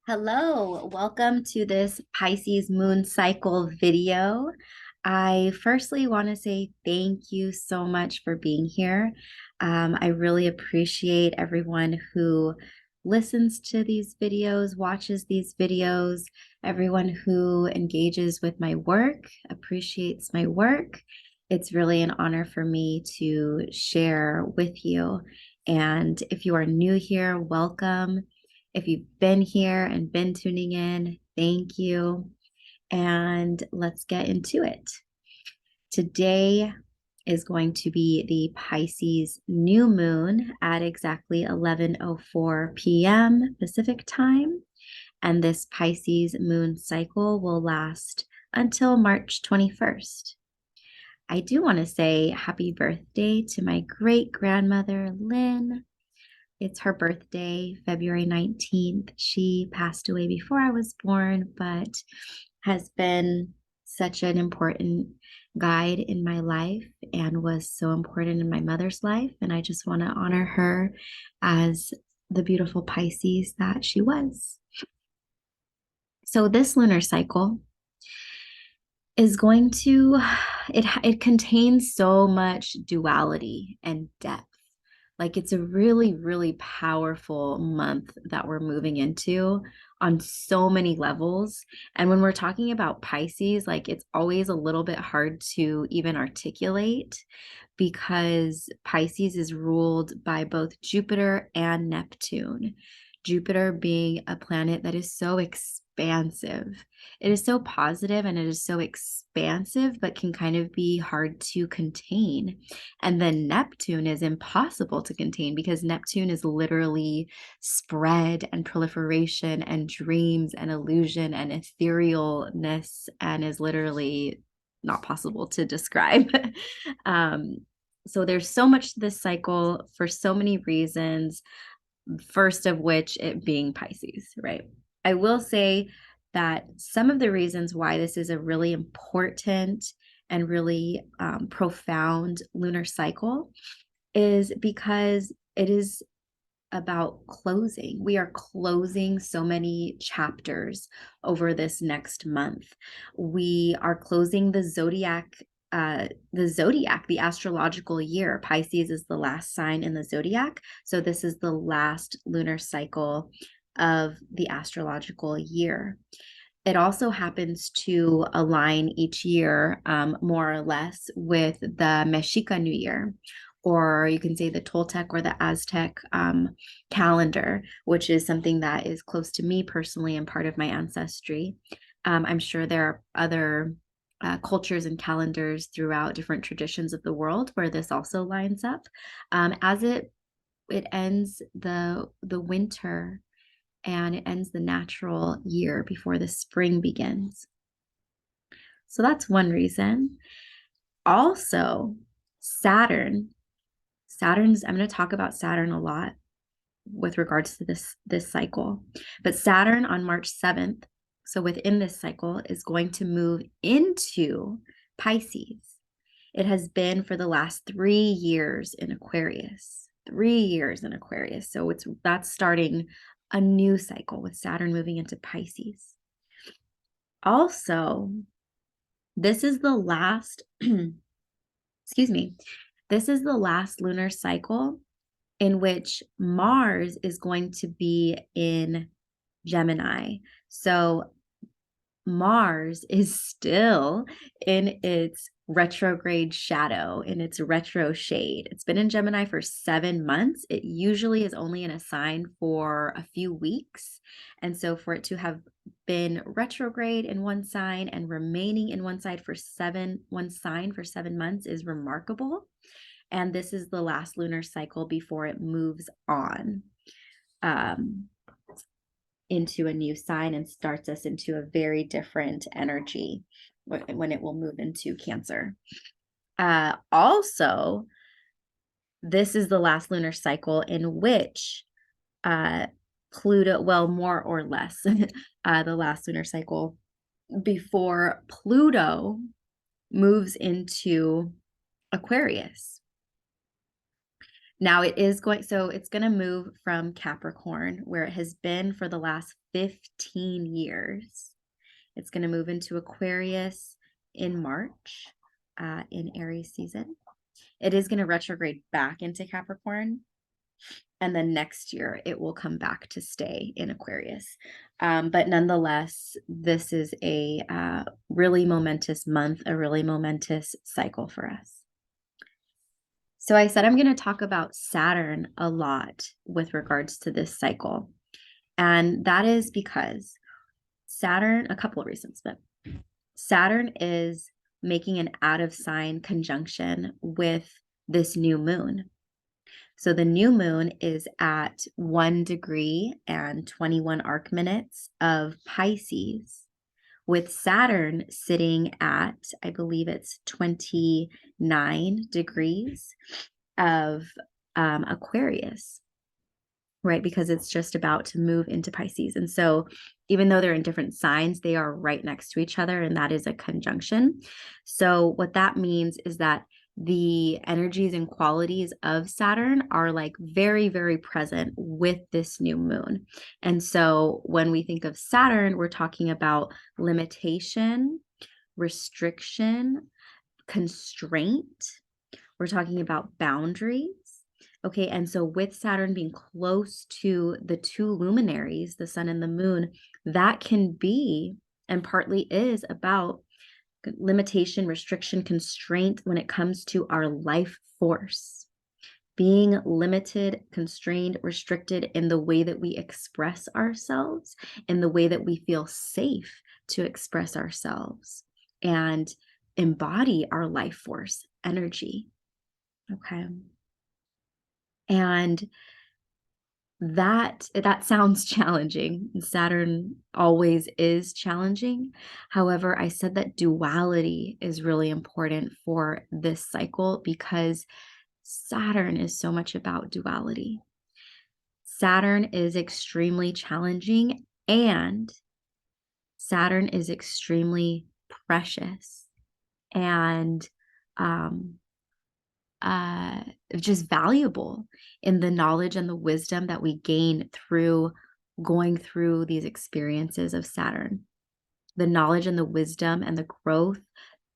Hello, welcome to this Pisces moon cycle video. I firstly want to say thank you so much for being here. I really appreciate everyone who listens to these videos, watches these videos, everyone who engages with my work, appreciates my work. It's really an honor for me to share with you. And if you are new here, welcome. If you've been here and been tuning in, thank you. And let's get into it. Today is going to be the Pisces new moon at exactly 11:04 p.m. Pacific time. And this Pisces moon cycle will last until March 21st. I do want to say happy birthday to my great grandmother, Lynn. It's her birthday, February 19th. She passed away before I was born, but has been such an important guide in my life and was so important in my mother's life. And I just want to honor her as the beautiful Pisces that she was. So this lunar cycle is going to, it contains so much duality and depth. Like it's a really, really powerful month that we're moving into on so many levels. And when we're talking about Pisces, like it's always a little bit hard to even articulate because Pisces is ruled by both Jupiter and Neptune. Jupiter being a planet that is so expansive. It is so positive and it is so expansive, but can kind of be hard to contain. And then Neptune is impossible to contain because Neptune is literally spread and proliferation and dreams and illusion and etherealness and is literally not possible to describe. So there's so much to this cycle for so many reasons. First of which it being Pisces, right? I will say that some of the reasons why this is a really important and really profound lunar cycle is because it is about closing. We are closing so many chapters over this next month. We are closing the astrological year. Pisces is the last sign in the zodiac. So this is the last lunar cycle of the astrological year. It also happens to align each year, more or less, with the Mexica New Year, or you can say the Toltec or the Aztec calendar, which is something that is close to me personally and part of my ancestry. I'm sure there are other cultures and calendars throughout different traditions of the world where this also lines up. As it ends the winter and it ends the natural year before the spring begins. So that's one reason. Also, Saturn's, I'm going to talk about Saturn a lot with regards to this cycle. But Saturn on March 7th, so within this cycle, is going to move into Pisces. It has been for the last 3 years in Aquarius. 3 years in Aquarius. So that's starting a new cycle with Saturn moving into Pisces. Also, this is the last, excuse me, this is the last lunar cycle in which Mars is going to be in Gemini. So Mars is still in its retrograde shadow, in its retro shade. It's been in Gemini for 7 months. It usually is only in a sign for a few weeks. And so for it to have been retrograde in one sign and remaining in one sign for 7 months is remarkable. And this is the last lunar cycle before it moves on into a new sign and starts us into a very different energy when it will move into Cancer. Also, this is the last lunar cycle in which Pluto, well, more or less, the last lunar cycle before Pluto moves into Aquarius. Now it's going to move from Capricorn, where it has been for the last 15 years. It's going to move into Aquarius in March, in Aries season. It is going to retrograde back into Capricorn. And then next year it will come back to stay in Aquarius. But nonetheless, this is a really momentous month, a really momentous cycle for us. So I said I'm going to talk about Saturn a lot with regards to this cycle. And that is because Saturn, a couple of reasons, but Saturn is making an out of sign conjunction with this new moon. So the new moon is at 1 degree and 21 arc minutes of Pisces, with Saturn sitting at, I believe it's 29 degrees of Aquarius, right? Because it's just about to move into Pisces. And so even though they're in different signs, they are right next to each other, and that is a conjunction. So what that means is that the energies and qualities of Saturn are like very, very present with this new moon. And so when we think of Saturn, we're talking about limitation, restriction, constraint. We're talking about boundaries. Okay, and so with Saturn being close to the two luminaries, the sun and the moon, that can be, and partly is, about limitation, restriction, constraint when it comes to our life force. Being limited, constrained, restricted in the way that we express ourselves, in the way that we feel safe to express ourselves and embody our life force energy. Okay. And that sounds challenging. Saturn always is challenging. However, I said that duality is really important for this cycle because Saturn is so much about duality. Saturn is extremely challenging, and Saturn is extremely precious and just valuable in the knowledge and the wisdom that we gain through going through these experiences of Saturn. The knowledge and the wisdom and the growth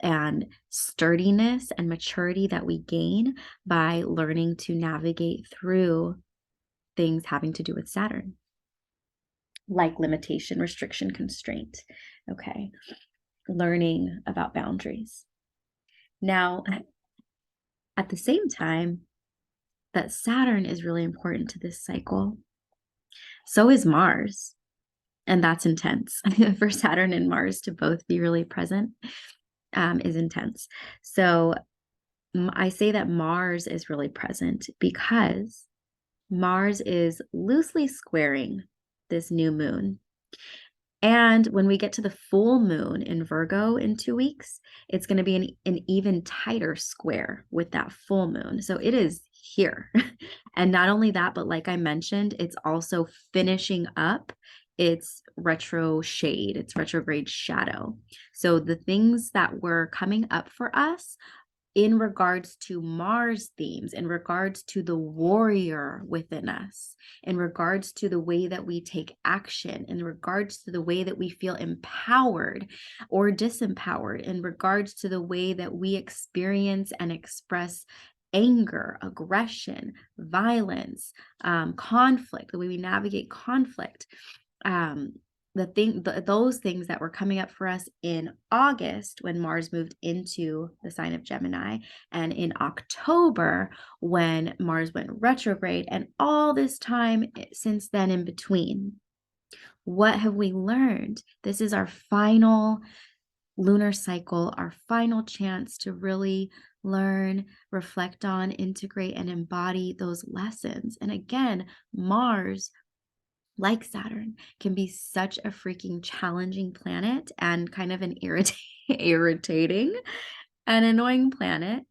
and sturdiness and maturity that we gain by learning to navigate through things having to do with Saturn, like limitation, restriction, constraint. Okay. Learning about boundaries. Now, at the same time that Saturn is really important to this cycle, so is Mars. And that's intense. For Saturn and Mars to both be really present is intense. So I say that Mars is really present because Mars is loosely squaring this new moon. And when we get to the full moon in Virgo in 2 weeks, it's going to be an even tighter square with that full moon. So it is here. And not only that, but like I mentioned, it's also finishing up its retro shade, its retrograde shadow. So the things that were coming up for us in regards to Mars themes, in regards to the warrior within us, in regards to the way that we take action, in regards to the way that we feel empowered or disempowered, in regards to the way that we experience and express anger, aggression, violence, conflict, the way we navigate conflict. Those things that were coming up for us in August when Mars moved into the sign of Gemini, and in October when Mars went retrograde, and all this time since then in between. What have we learned? This is our final lunar cycle, our final chance to really learn, reflect on, integrate, and embody those lessons. And again, Mars, like Saturn, can be such a freaking challenging planet and kind of an irritating and annoying planet,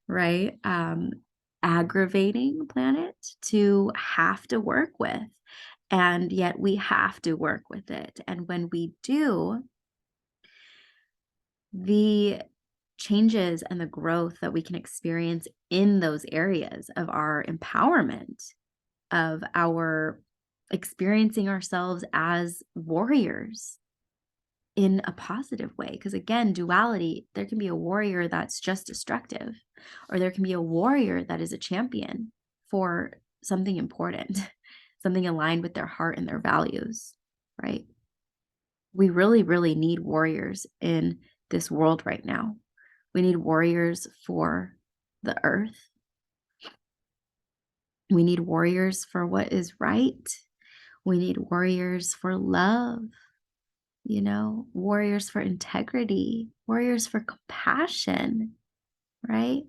right? Aggravating planet to have to work with. And yet we have to work with it. And when we do, the changes and the growth that we can experience in those areas of our empowerment, of our experiencing ourselves as warriors in a positive way. Because again, duality, there can be a warrior that's just destructive, or there can be a warrior that is a champion for something important, something aligned with their heart and their values, right? We really, really need warriors in this world right now. We need warriors for the earth. We need warriors for what is right. We need warriors for love, warriors for integrity, warriors for compassion, right?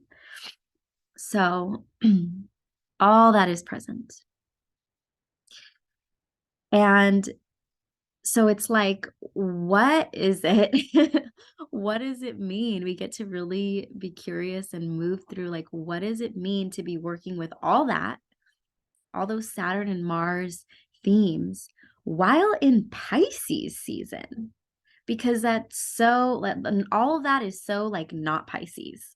So all that is present. And so it's like, what is it? What does it mean? We get to really be curious and move through, like, what does it mean to be working with all that, all those Saturn and Mars themes while in Pisces season? Because that's so, all of that is so like not Pisces.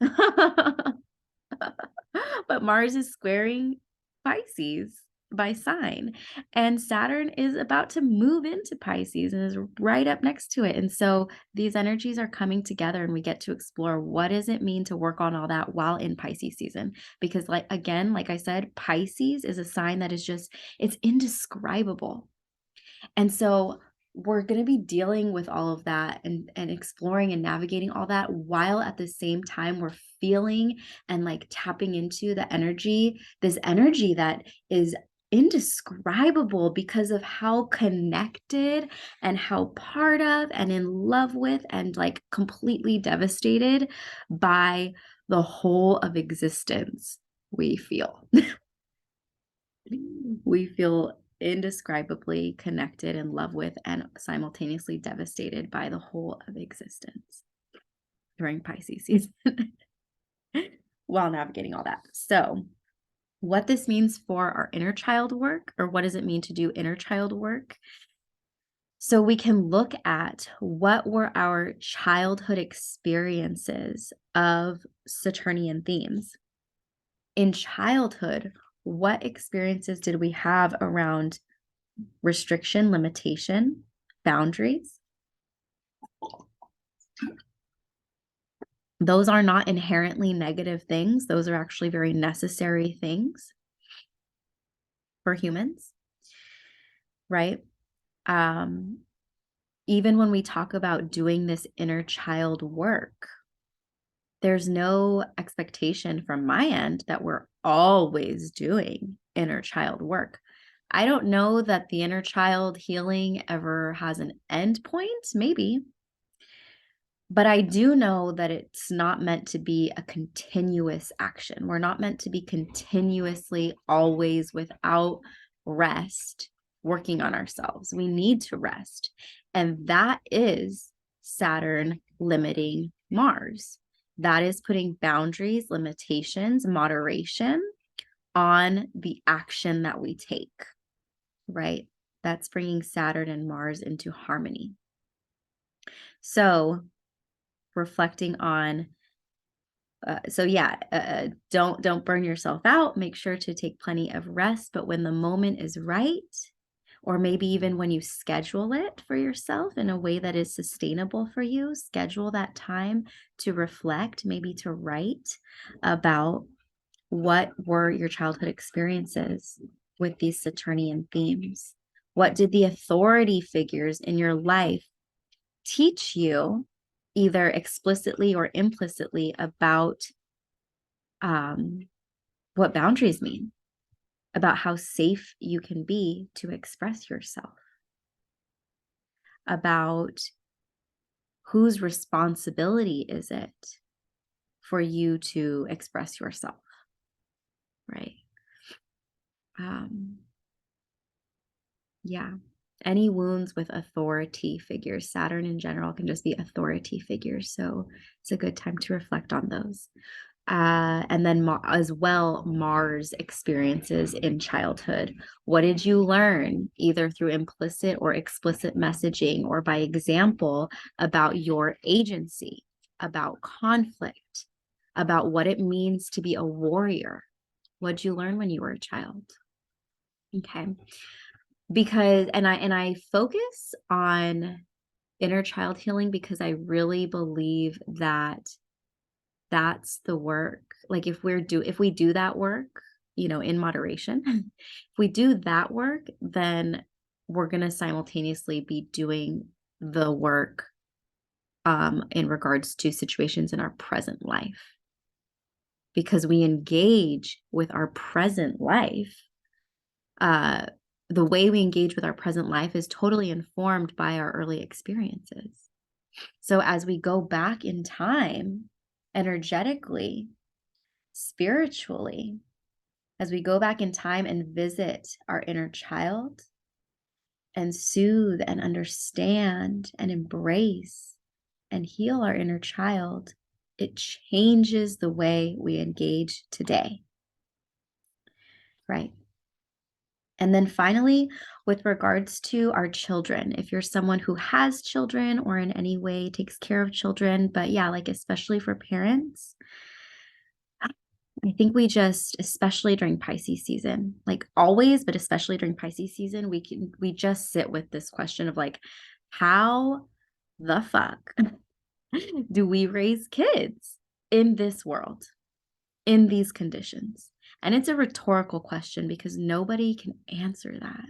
But Mars is squaring Pisces by sign, and Saturn is about to move into Pisces and is right up next to it. And so these energies are coming together, and we get to explore, what does it mean to work on all that while in Pisces season? Because like I said, Pisces is a sign that is just, it's indescribable. And so we're going to be dealing with all of that and exploring and navigating all that, while at the same time we're feeling and like tapping into the energy, this energy that is indescribable because of how connected and how part of and in love with and like completely devastated by the whole of existence we feel. We feel indescribably connected, in love with, and simultaneously devastated by the whole of existence during Pisces season while navigating all that. So what this means for our inner child work, or what does it mean to do inner child work? So we can look at what were our childhood experiences of Saturnian themes. In childhood, what experiences did we have around restriction, limitation, boundaries? Those are not inherently negative things. Those are actually very necessary things for humans, right? Even when we talk about doing this inner child work, there's no expectation from my end that we're always doing inner child work. I don't know that the inner child healing ever has an end point, maybe. But I do know that it's not meant to be a continuous action. We're not meant to be continuously, always, without rest, working on ourselves. We need to rest. And that is Saturn limiting Mars. That is putting boundaries, limitations, moderation on the action that we take, right? That's bringing Saturn and Mars into harmony. So reflecting on, don't burn yourself out. Make sure to take plenty of rest, but when the moment is right, or maybe even when you schedule it for yourself in a way that is sustainable for you, schedule that time to reflect, maybe to write about what were your childhood experiences with these Saturnian themes. What did the authority figures in your life teach you, either explicitly or implicitly, about what boundaries mean, about how safe you can be to express yourself, about whose responsibility is it for you to express yourself, right? Yeah. Any wounds with authority figures, Saturn in general can just be authority figures. So it's a good time to reflect on those. And then as well, Mars experiences in childhood. What did you learn, either through implicit or explicit messaging or by example, about your agency, about conflict, about what it means to be a warrior. What'd you learn when you were a child? Okay. Because and I focus on inner child healing because I really believe that that's the work. Like if we do that work, in moderation, if we do that work, then we're going to simultaneously be doing the work in regards to situations in our present life. Because we engage with our present life, the way we engage with our present life is totally informed by our early experiences. So as we go back in time, energetically, spiritually, as we go back in time and visit our inner child and soothe and understand and embrace and heal our inner child, it changes the way we engage today. Right? And then finally, with regards to our children, if you're someone who has children or in any way takes care of children, but yeah, like especially for parents, I think we just, especially during Pisces season, like always, but especially during Pisces season, we just sit with this question of like, how the fuck do we raise kids in this world, in these conditions? And it's a rhetorical question because nobody can answer that.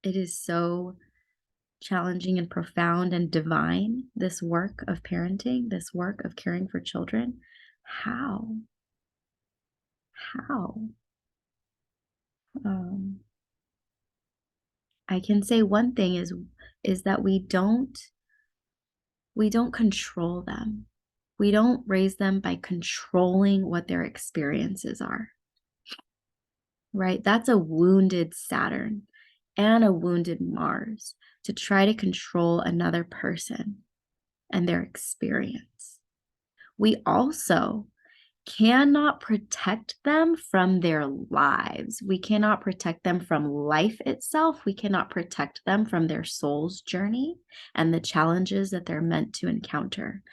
It is so challenging and profound and divine, this work of parenting, this work of caring for children. How? Um, I can say one thing is that we don't control them. We don't raise them by controlling what their experiences are. Right? That's a wounded Saturn and a wounded Mars to try to control another person and their experience. We also cannot protect them from their lives. We cannot protect them from life itself. We cannot protect them from their soul's journey and the challenges that they're meant to encounter.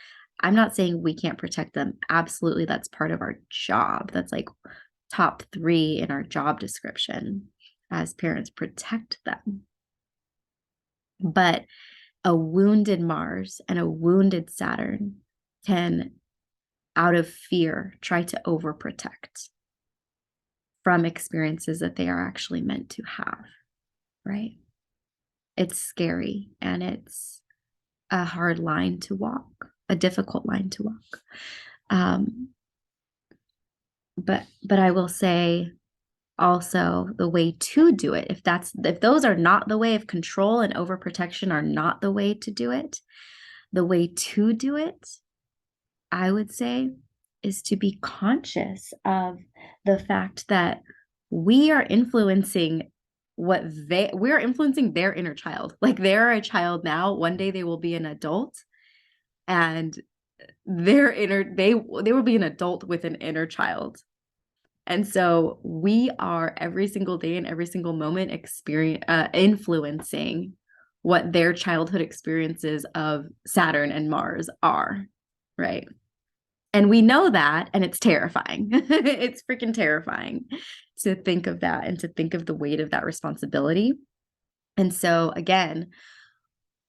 I'm not saying we can't protect them. Absolutely, that's part of our job. That's like top 3 in our job description as parents, protect them. But a wounded Mars and a wounded Saturn can, out of fear, try to overprotect from experiences that they are actually meant to have, right? It's scary and it's a hard line to walk, a difficult line to walk. But I will say also the way to do it, if those are not the way, of control and overprotection are not the way to do it, the way to do it, I would say, is to be conscious of the fact that we are influencing we're influencing their inner child. Like they're a child now, one day they will be an adult, and they will be an adult with an inner child. And so we are every single day and every single moment influencing what their childhood experiences of Saturn and Mars are, right? And we know that, and it's terrifying. It's freaking terrifying to think of that and to think of the weight of that responsibility. And so again,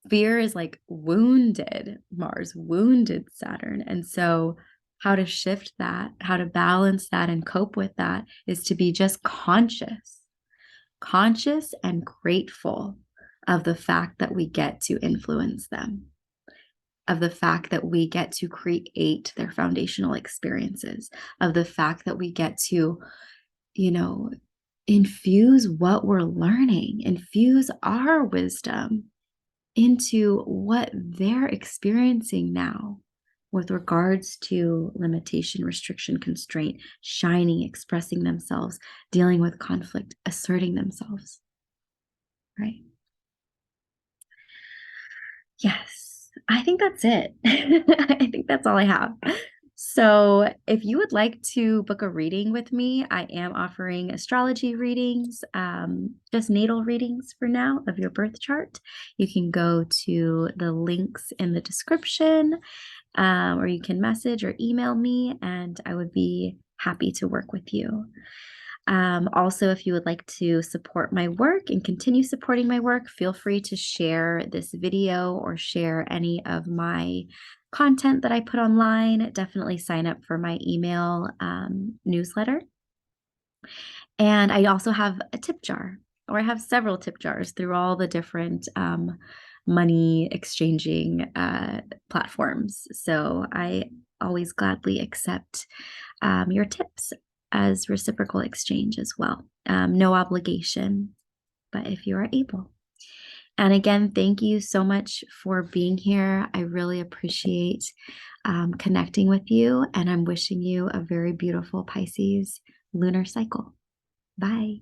fear is like wounded Mars, wounded Saturn. And so how to shift that, how to balance that and cope with that is to be just conscious and grateful of the fact that we get to influence them, of the fact that we get to create their foundational experiences, of the fact that we get to, infuse what we're learning, infuse our wisdom into what they're experiencing now with regards to limitation, restriction, constraint, shining, expressing themselves, dealing with conflict, asserting themselves, right? Yes, I think that's it. I think that's all I have. So, if you would like to book a reading with me, I am offering astrology readings, just natal readings for now of your birth chart. You can go to the links in the description, or you can message or email me, and I would be happy to work with you. Also, if you would like to support my work and continue supporting my work, feel free to share this video or share any of my content that I put online. Definitely sign up for my email newsletter. And I also have a tip jar, or I have several tip jars through all the different money exchanging platforms. So I always gladly accept your tips as reciprocal exchange as well. No obligation, but if you are able. And again, thank you so much for being here. I really appreciate connecting with you, and I'm wishing you a very beautiful Pisces lunar cycle. Bye.